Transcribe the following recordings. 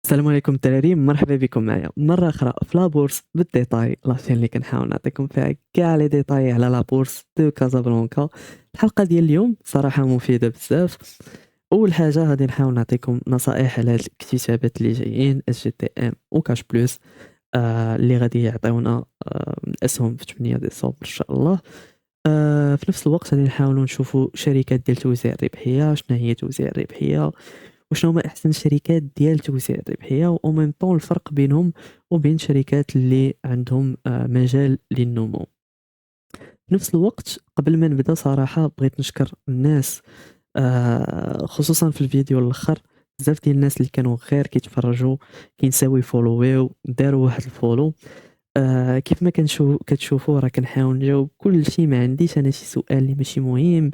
السلام عليكم الدراري، مرحبا بكم معايا مرة أخرى في لابورس بالديتاي، لاشين اللي كنحاول نعطيكم فيها كاع لي ديتاي على لابورس دو كازابلانكا. الحلقة ديال اليوم صراحة مفيدة بزاف. أول حاجة غادي نحاول نعطيكم نصائح على هاد الاكتشافات اللي جايين اس جي تي ام وكاش بلوس، اللي غادي يعطيونا الأسهم في 8 ديسمبر إن شاء الله. في نفس الوقت غادي نحاولوا نشوفوا شركات ديال توزيع الربحية، شنو هي توزيع الربحية وشنو هما احسن الشركات ديال توزيع الربحيه، و ميم طون الفرق بينهم وبين شركات اللي عندهم مجال للنمو. في نفس الوقت قبل ما نبدا صراحه بغيت نشكر الناس، خصوصا في الفيديو الاخر بزاف ديال الناس اللي كانوا غير كيتفرجوا كينساو يفولويو داروا واحد الفولو. كيف ما كتشوفوا راه كنحاول نجاوب كلشي، ما عنديش انا شي سؤال اللي ماشي مهم،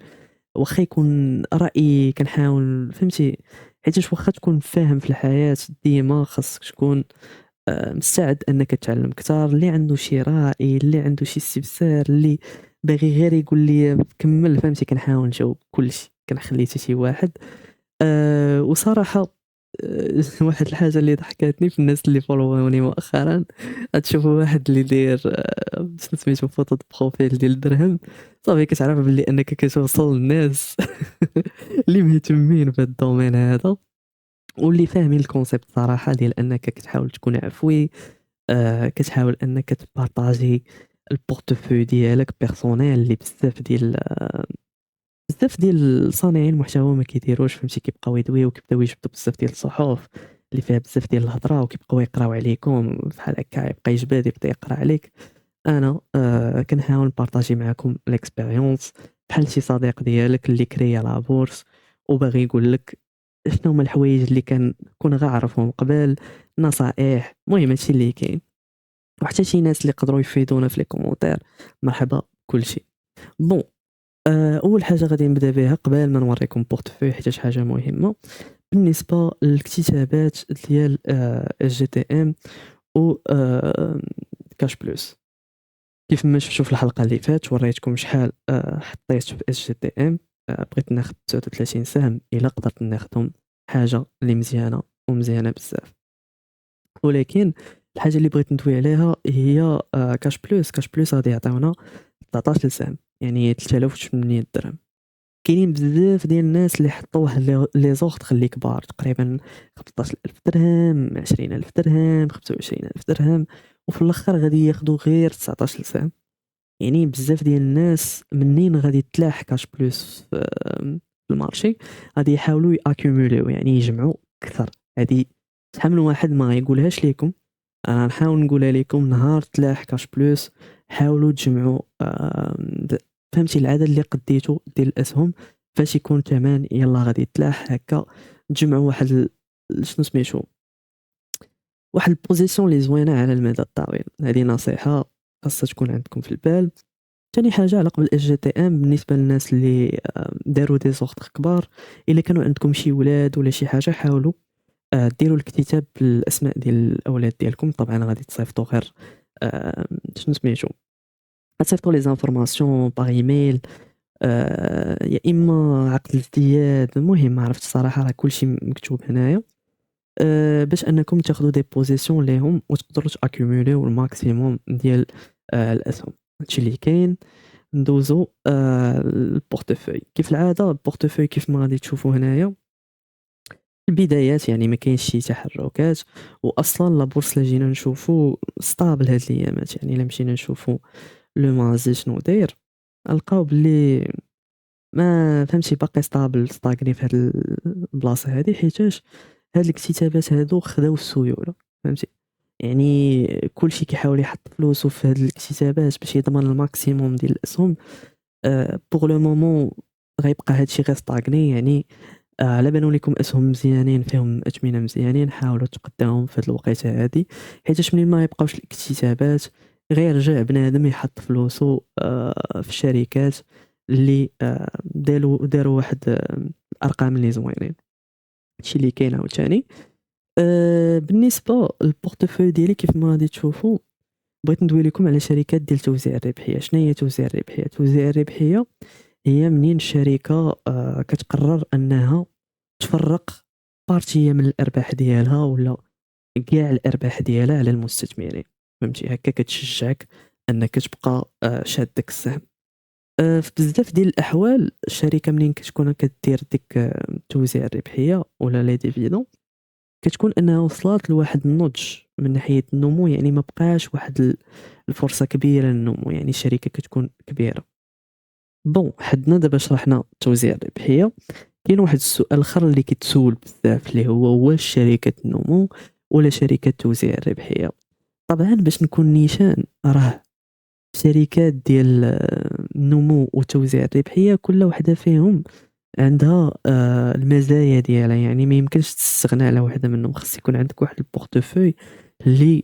واخا يكون رأيي كنحاول فهمتي، حيتاش واخا تكون فاهم في الحياة ديما خاصك تكون مستعد انك تتعلم كتار. اللي عنده شي رأي، اللي عنده شي استفسار، اللي باغي غير يقول لي كمل فهمتي، كنحاول نجاوب كلشي، كنخلي حتى شي واحد. وصراحة واحد الحاجة اللي ضحكاتني في الناس اللي فولووني مؤخرا، غتشوفوا واحد اللي داير شنو سميتو فوطو بروفيل ديال الدرهم، صافي كتعرف بلي انك كتوصل للناس اللي مهتمين بهاد الدومين هذا واللي فاهمين الكونسيبت صراحة، ديال انك كتحاول تكون عفوي، كتحاول انك تبارطاجي البورتفوي ديالك بيرسونيل اللي بزاف ديال صانعين المحتوى ما كيديروش فهمتي، كيبقاو يدويو وكيبداو يجبدوا بزاف ديال الصحف اللي فيها بزاف ديال الهضره وكيبقاو يقراو عليكم بحال هكا، يبقى يجبد يبدا يقرا عليك. انا كنحاول نبارطاجي معكم ليكسبيريونس بحال شي صديق ديالك اللي كريا لا بورس وباغي يقول لك شنو هما الحوايج اللي كون غاعرفهم قبل، نصائح، المهم هادشي اللي كاين. وحتى شي ناس اللي يقدروا يفيدونا في لي كومونتير، مرحبا كلشي. بون، أول حاجة غادي نبدا بها قبل ما نوريكم بورتفوي حيتاش حاجة مهمة بالنسبة للاكتتابات ديال SGTM و كاش بلوس. كيف ما شفتوا في الحلقة اللي فاتت وريتكم شحال حطيت في SGTM. بغيت ناخد 39 سهم، إلا قدرت ناخدهم حاجة اللي مزيانة ومزيانة بزاف. ولكن الحاجة اللي بغيت ندوي عليها هي كاش بلوس. كاش بلوس غادي يعطيونا 19 سهم، يعني 3800 درهم. كاينين بزاف ديال الناس اللي حطوا واحد لي زوغط اللي كبار، تقريبا 15000 درهم، 20000 درهم، 25000 درهم، وفي الاخر غادي ياخذوا غير 19 سهم. يعني بزاف ديال الناس منين غادي تلاح كاش بلوس في المارشي غادي يحاولوا ياكيوموليو، يعني يجمعوا اكثر. هذه شحال من واحد ما غايقولهاش ليكم، انا نحاول نقولها لكم. نهار تلاح كاش بلوس حاولوا تجمعوا فهمتي العدد اللي قديتو ديال الاسهم فاش يكون ثمن يلا غادي تلاح هكا، تجمعوا واحد شنو سميتو، واحد البوزيسيون اللي زوينه على المدى الطويل. هذه نصيحه خاصها تكون عندكم في البال. ثاني حاجه على قبل اس جي تي ام، بالنسبه للناس اللي داروا دي زوغتر كبار، الا كانوا عندكم شي ولاد ولا شي حاجه حاولوا ديروا الكتاب بالاسماء ديال الاولاد ديالكم. طبعا غادي تصيفطوا غير شنو سميتو، غتصيفطوا لي زانفورماسيون باغ ايميل، يا اما عقد الازدياد، المهم ما عرفتش صراحه، راه كلشي مكتوب هنايا، باش انكم تاخذوا دي بوزيسيون ليهم وتقدروا تاكيوموليو الماكسيموم ديال الاسهم. هادشي اللي كاين. ندوزو البورتفوي. كيف العاده البورتفوي كيف ما غادي تشوفوا هنايا البدايات، يعني ما كاينش شي تحركات، واصلا لا بورصه لا جينا نشوفوا ستابل هاد الايامات. يعني الا مشينا نشوفوا لو مازي شنو داير، نلقاو بلي ما فهمتي باقي ستاغني في هاد البلاصه هادي، حيتاش هاد الاكتتابات هادو خداو السيوله فهمتي. يعني كلشي كيحاول يحط فلوسو في هاد الاكتتابات باش يضمن الماكسيموم ديال الاسهم. بوغ لو مومون غيبقى هادشي غير ستاغني، يعني على بالو لكم اسهم مزيانين فيهم اثمنه مزيانين، حاولوا تقداوهم في هاد الوقيته هادي، حيتاش منين ما يبقاوش الاكتتابات غير رجع بنادم يحط فلوسو في الشركات اللي داروا واحد الارقام اللي زوينين. هادشي اللي كاين عاوتاني. بالنسبه للبورتفوي ديالي كيف ما غادي تشوفوا، بغيت ندوي لكم على شركات ديال توزيع الربحيه. شنو هي توزيع الربحيه؟ توزيع الربحيه هي منين الشركه كتقرر انها تفرق بارتيه من الارباح ديالها ولا كاع الأرباح ديالها على المستثمرين، فهمتي؟ هكا كتشجّعك أنك تبقى شاد داك السهم. في بزاف ديال الأحوال الشركة منين كتكون كدير ديك توزيع الربحية ولا les dividendes كتكون أنها وصلات لواحد النضج من ناحية النمو، يعني ما بقاش واحد الفرصة كبيرة للنمو، يعني الشركة كتكون كبيرة. بون حدنا دابا شرحنا توزيع الربحية، كاين واحد السؤال آخر اللي كيتسول بزاف اللي هو واش شركة النمو ولا شركة توزيع الربحية؟ طبعًا باش نكون نيشان راه الشركات ديال النمو وتوزيع الربحية كل وحدة فيهم عندها المزايا ديالها، يعني ما يمكنش تستغنى على وحدة منهم، خاص يكون عندك واحد البورتفوي اللي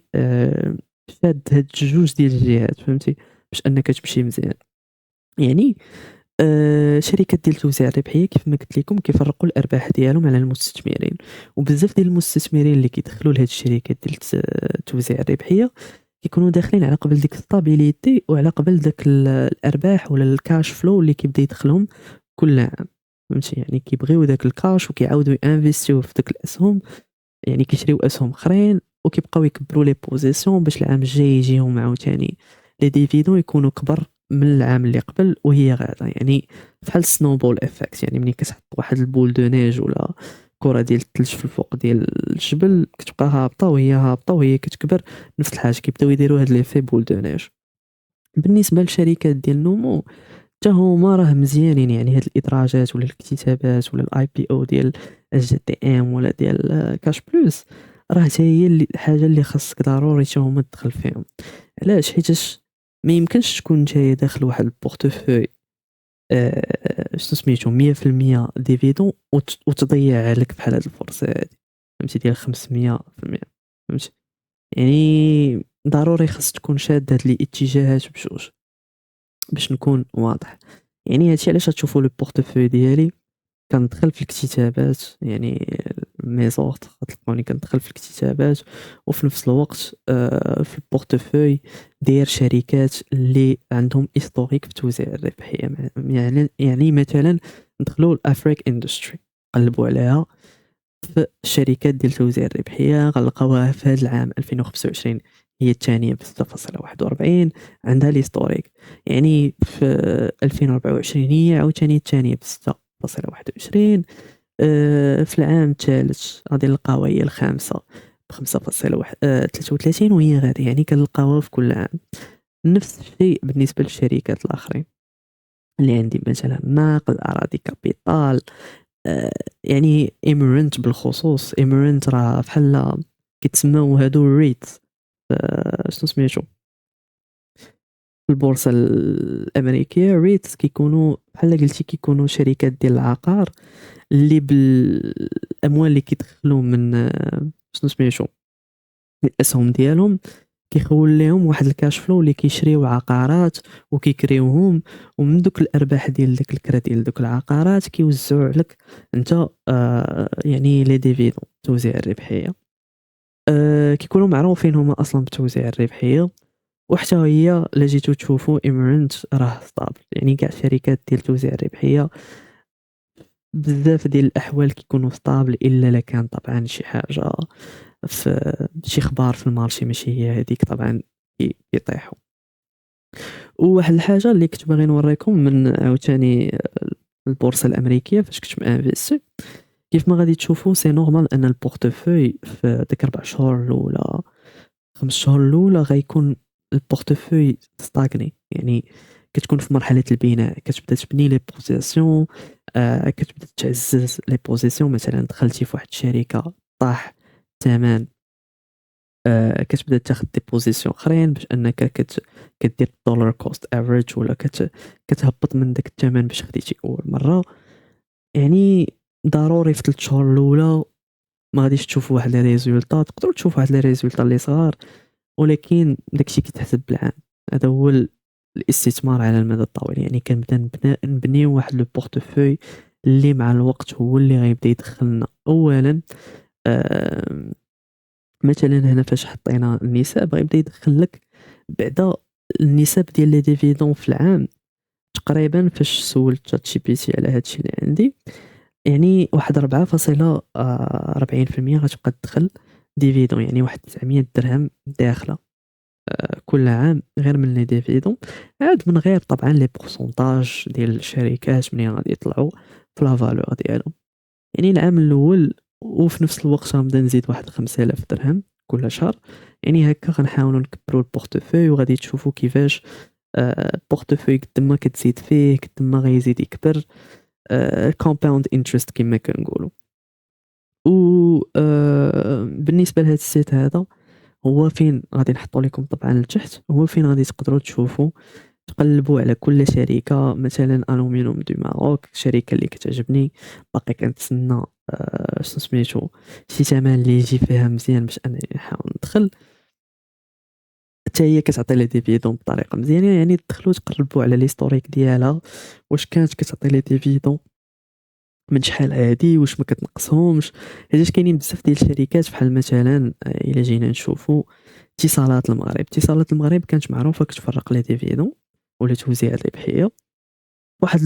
شاد هاد الجوج ديال الجهات، فهمتي؟ باش أنك تمشي مزيان. يعني شركات ديال توزيع الربحية كيف ما قلت لكم كيفرقوا الأرباح ديالهم على المستثمرين، وبزاف ديال المستثمرين اللي كيدخلوا لهاد الشركات ديال توزيع الربحية كيكونوا داخلين على قبل ديك الstabilité وعلى قبل داك الأرباح ولا الcash flow اللي كيبدا يدخلهم كل عام، فهمتي؟ يعني كيبغيو داك الكاش وكيعاودوا ينفيستيوه في داك الأسهم، يعني كيشريو أسهم أخرين وكيبقاو يكبروا لي بوزيسيون باش العام الجاي يجيهم عاوتاني لي ديفيدون يكونوا كبر من العام اللي قبل وهي غادا، يعني بحال snowball effect، يعني ملي كتحط واحد البول دو نيج ولا كرة ديال الثلج في الفوق ديال الجبل كتبقى هابطة وهي هابطة وهي كتكبر، نفس الحاجة كيبداو يديروا هاد ليفي بول دو نيج. بالنسبة للشركات ديال النمو حتى هما راه مزيانين، يعني هاد الإدراجات ولا الاكتتابات ولا الIPO ديال SGTM ولا ديال كاش بلوس راه حتى هي الحاجة اللي خاصك ضروري حتى هما تدخل فيهم. علاش؟ حيتاش ما يمكنش تكون نتايا داخل واحد البورتفوي شنو سميتو 100% ديفيدون وتضيع عليك بحال هاد الفرصة هادي، فهمتي؟ ديال 500%، فهمتي؟ يعني ضروري خاص تكون شاد هاد الاتجاهات بجوج باش نكون واضح. يعني هادشي علاش غتشوفوا لو بورتفوي ديالي كندخل في الكتابات، يعني ميزورت غتلقاوني كندخل في الكتابات وفي نفس الوقت في البورتفوي داير شركات اللي عندهم historique في توزيع الربحية، يعني مثلًا ندخلوا لأفريك إندستري نقلبوا عليها في الشركات ديال توزيع الربحية غنلقاوها في هاد العام 2025 هي الثانية ب6.41 عندها l'historique، يعني في 2024 هي عاوتاني الثانية ب6.21 في العام الثالث غادي نلقاوها هي الخامسة ب5.33 وهي غادي، يعني كنلقاوها في كل عام. نفس الشيء بالنسبة للشركات الآخرين اللي عندي مثلًا ناقل، أراضي كابيتال، يعني إيميرنت بالخصوص، إيميرنت راه بحال كيتسماو هادو REITs شنو سميتو في البورصة الأمريكية REITs كيكونوا بحال قلتي كيكونوا شركات ديال العقار اللي بالأموال اللي كيدخلوا من شنو سميتو الأسهم ديالهم كيخول ليهم واحد الكاش فلو اللي كيشريو عقارات وكيكريوهم، ومن دوك الأرباح ديال داك الكرا ديال دوك العقارات كيوزعوا عليك أنت يعني لي ديفيدون توزيع الربحية. كيكونوا معروفين هما أصلًا بتوزيع الربحية، وحتى هي إلا جيتو تشوفوا إيميرنت راه stable، يعني كاع الشركات ديال توزيع الربحية بزاف ديال الأحوال كيكونوا stable إلا إلا كان طبعًا شي حاجة في شي خبار في المارشي ماشي هي هاذيك طبعًا كيطيحوا. وواحد الحاجة اللي كنت باغي نوريكم من عاوتاني البورصة الأمريكية فاش كنت مانفيستي، كيف ما غادي تشوفوا سي نورمال أن البورتفوي في ديك 4 شهور الأولى 5 شهور الأولى غيكون البورتفوي stagné، يعني كتكون في مرحلة البناء، كتبدا تبني لي بوزيسيون كتبدا تعزّز لي بوزيسيون، مثلًا دخلتي في واحد الشركة طاح الثمن كتبدا تاخد دي بوزيسيون أخرين باش أنك كدير dollar cost average ولا كتهبط من داك الثمن باش خديتي أول مرة، يعني ضروري في 3 شهور الأولى ما غاديش تشوف واحد لي ريزولطا، تقدروا تشوفوا واحد لي ريزولطا اللي صغار ولكن داكشي كيتحسب بالعام، هذا هو الاستثمار على المدى الطويل، يعني كنبدا نبنيو واحد لو بورتفوي اللي مع الوقت هو اللي غيبدا يدخل لنا أولًا آمم مثلًا هنا فاش حطينا النساب غيبدا يدخل لك بعدا النسب ديال لي ديفيدون في العام تقريبًا فاش سولت ChatGPT على هادشي اللي عندي، يعني واحد 4.40% غتبقى تدخل ديفيدون، يعني واحد 900 درهم داخلة كل عام غير من لي ديفيدون، عاد من غير طبعًا لي pourcentage ديال الشركات ملي غادي يطلعوا في لا valeur ديالهم. يعني العام الأول وفي نفس الوقت غنبدا نزيد واحد 5000 درهم كل شهر، يعني هكا غنحاولوا نكبروا البورتفوي وغادي تشوفوا كيفاش البورتفوي قد ما كتزيد فيه قد ما غيزيد يكبر، compound interest كما كنقولوا. و بالنسبة لهاد الsite هذا هو فين غادي نحطوا لكم طبعًا لتحت، هو فين غادي تقدروا تشوفوا تقلبوا على كل شركة، مثلًا ألومنيوم دو ماروك شركة اللي كتعجبني، باقي كنتسنى شنو سميتو شي ثمن اللي يجي فيها مزيان باش أنني نحاول ندخل، حتى هي كتعطي لي ديفيدون بطريقة مزيانة، يعني تدخلوا تقلبوا على الهيستوريك ديالها واش كانت كتعطي لي ديفيدون من شحال هادي، واش ما كتنقصهمش، حيتاش كاينين بزاف ديال الشركات بحال مثلًا إلا جينا نشوفوا اتصالات المغرب، اتصالات المغرب كانت معروفة كتفرق لي ديفيدون ولا توزيع الربحية، واحد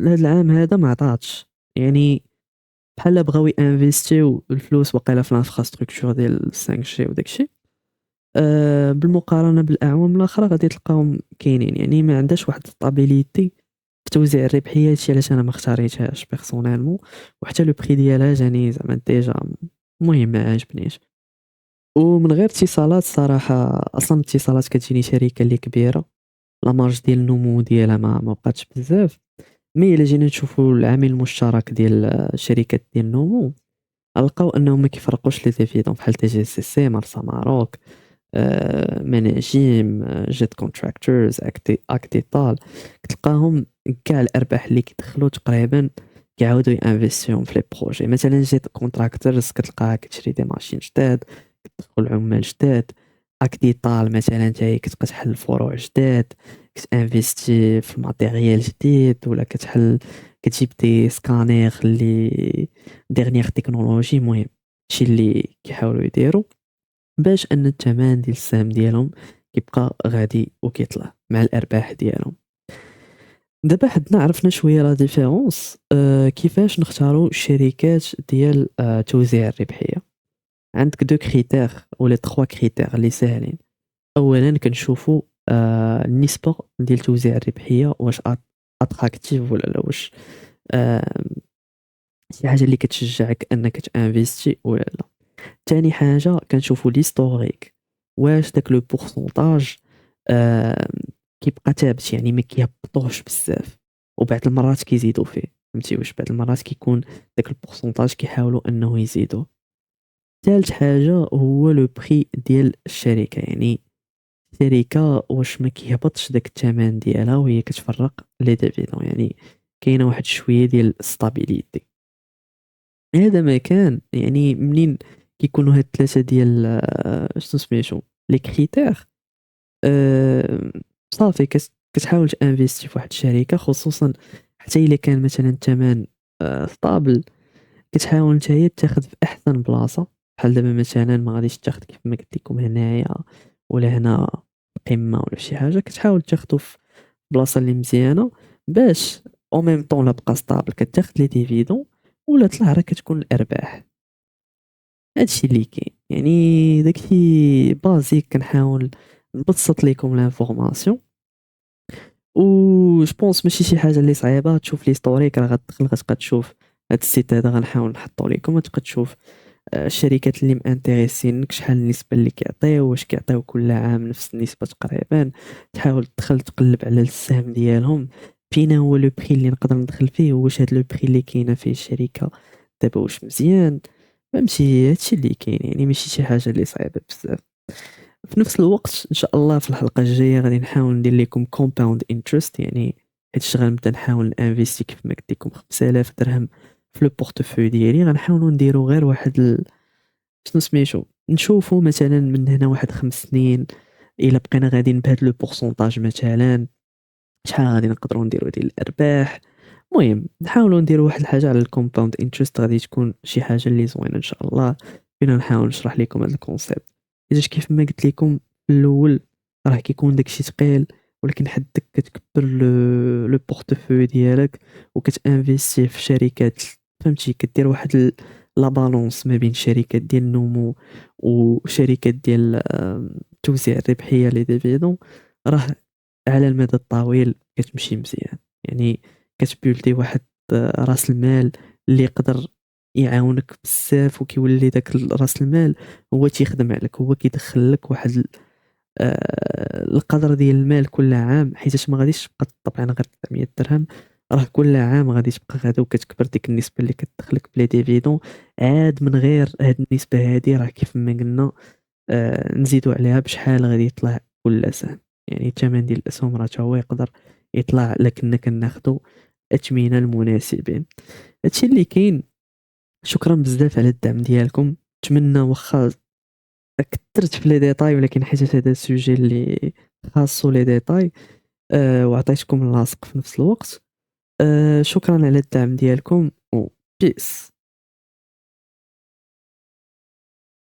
هاد العام هذا ما عطاتش، يعني بحال بغاو ينفيستيو الفلوس واقيلا في الانفراستركتور ديال 5G وداك الشيء، بالمقارنة بالأعوام الأخرى غادي تلقاهم كاينين، يعني ما عندهاش واحد stabilité في توزيع الربحية، هادشي علاش أنا ما اختاريتهاش بيرسونيلمون، وحتى لو بري ديالها جاني زعما ديجا المهم ما عجبنيش. ومن غير اتصالات الصراحة أصلًا اتصالات كتجيني شركة اللي كبيرة، لا مارج ديال النمو ديالها ما بقاتش بزاف، مي إلا جينا نشوفوا العامل المشترك ديال الشركات ديال النمو غنلقاو أنهم ما كيفرقوش لي ديفيدون بحال TGCC، مرسى ماروك، مناجيم، جيت كونتراكتورز، أكتيطال، كتلقاهم كاع الأرباح اللي كيدخلوا تقريبا كيعاودوا ينفيستيوهم في لي بروجي، مثلًا جيت كونتراكتورز كتلقاها كتشري دي ماشين جداد، كتدخل عمال جداد، أكتيطال مثلًا حتى هي كتبقى تحل فروع جداد، كتانفيستي في الماتيريال جديد ولا كتجيب دي سكانير اللي ديرنيير تكنولوجي، المهم هادشي اللي كيحاولوا يديروا باش أن الثمن ديال السهم ديالهم كيبقى غادي وكيطلع مع الأرباح ديالهم. دابا حدنا عرفنا شوية لا ديفيرونس كيفاش نختاروا الشركات ديال توزيع الربحية. عندك 2 كريتير ولا 3 كريتير اللي ساهلين. أولًا كنشوفوا النسبة ديال توزيع الربحية واش attractive ولا لا، واش آمم شي حاجة اللي كتشجعك أنك تانفيستي ولا لا. تاني حاجة كنشوفوا الهيستوريك، واش داك لو بورسونتاج آمم كيبقى ثابت، يعني ما كيهبطوش بزاف وبعض المرات كيزيدوا فيه، فهمتي، واش بعض المرات كيكون داك البورسونتاج كيحاولوا أنه يزيدوه. تالت حاجة هو لو بري ديال الشركة، يعني الشركة واش ما كيهبطش داك الثمن ديالها وهي كتفرق لي ديفيدون، يعني كاينة واحد شوية ديال stabilité. هذا ما كان يعني منين كيكونوا هاد 3 ديال شنو سميتو لي كريتير، آآ صافي كتحاول تانفيستي في واحد الشركة، خصوصًا حتى إلا كان مثلًا الثمن stable، كتحاول نتايا تاخد في أحسن بلاصة، بحال دابا مثلًا ما غاديش تاخد كيف ما قلت لكم هنايا ولا هنا قمة ولا شي حاجة، كتحاول تاخدو في بلاصة اللي مزيانة باش en même temps لا بقى stable كتاخد لي ديفيدون ولا طلع راه كتكون الأرباح. هادشي اللي كاين، يعني داكشي بازيك كنحاول نبسط ليكم لانفورماسيون، و جو بونس ماشي شي حاجة اللي صعيبة، تشوف ليستوريك راه غتدخل غتبقى تشوف هاد السيت هذا غنحاول نحطو ليكم، غتبقى تشوف الشركات اللي مانتيريسينك شحال النسبة اللي كيعطيو، واش كيعطيو كل عام نفس النسبة تقريبا، تحاول تدخل تقلب على السهم ديالهم، فين هو لو بري اللي نقدر ندخل فيه، واش هاد لو بري اللي كاينة فيه الشركة دابا واش مزيان، فهمتي، هادشي اللي كاين، يعني ماشي شي حاجة اللي صعيبة بزاف. في نفس الوقت إن شاء الله في الحلقة الجاية غادي نحاول ندير لكم compound interest، يعني حيتاش غنبدا نحاول نانفيستي كيف ما قلت لكم 5000 درهم في لو بورتفوي ديالي، غنحاولوا نديروا غير واحد شنو سميتو، نشوفوا مثلًا من هنا واحد 5 سنين إلا بقينا غاديين بهاد لو بورسونتاج مثلًا شحال غادي نقدروا نديروا ديال الأرباح، المهم نحاولوا نديروا واحد الحاجة على الcompound interest، غادي تكون شي حاجة اللي زوينة إن شاء الله، فينا نحاول نشرح لكم هاد الconcept، حيتاش كيف ما قلت لكم في الأول راه كيكون داكشي ثقيل، ولكن حدك كتكبر لو portefeuille ديالك وكتانفيستيه في شركات، فهمتي، كدير واحد لا بالونس ما بين الشركات ديال النمو وشركات ديال توزيع الربحية لي ديفيدون، راه على المدى الطويل كتمشي مزيان. يعني كتبولدي واحد راس المال اللي يقدر يعاونك بزاف، وكيولي داك راس المال هو تيخدم عليك، هو كيدخل لك واحد القدر ديال المال كل عام، حيتاش ما غاديش تبقى طبعا غير 900 درهم، راه كل عام غادي تبقى غادا وكتكبر ديك النسبة اللي كتدخلك بلا ديفيدون. عاد من غير هاد النسبة هادي راه كيف ما قلنا نزيدو عليها بشحال غادي يطلع كل سنة. يعني الثمن ديال الأسهم راه تا هو يقدر يطلع لكننا كناخدو الأثمنة المناسبين. هادشي اللي كاين. شكرا بزاف على الدعم ديالكم. نتمنى واخا كثرت في لي ديتاي، ولكن حيت هذا السوجي اللي خاصو لي ديتاي وعطيتكم اللاصق في نفس الوقت. شكرا على الدعم ديالكم و بيس.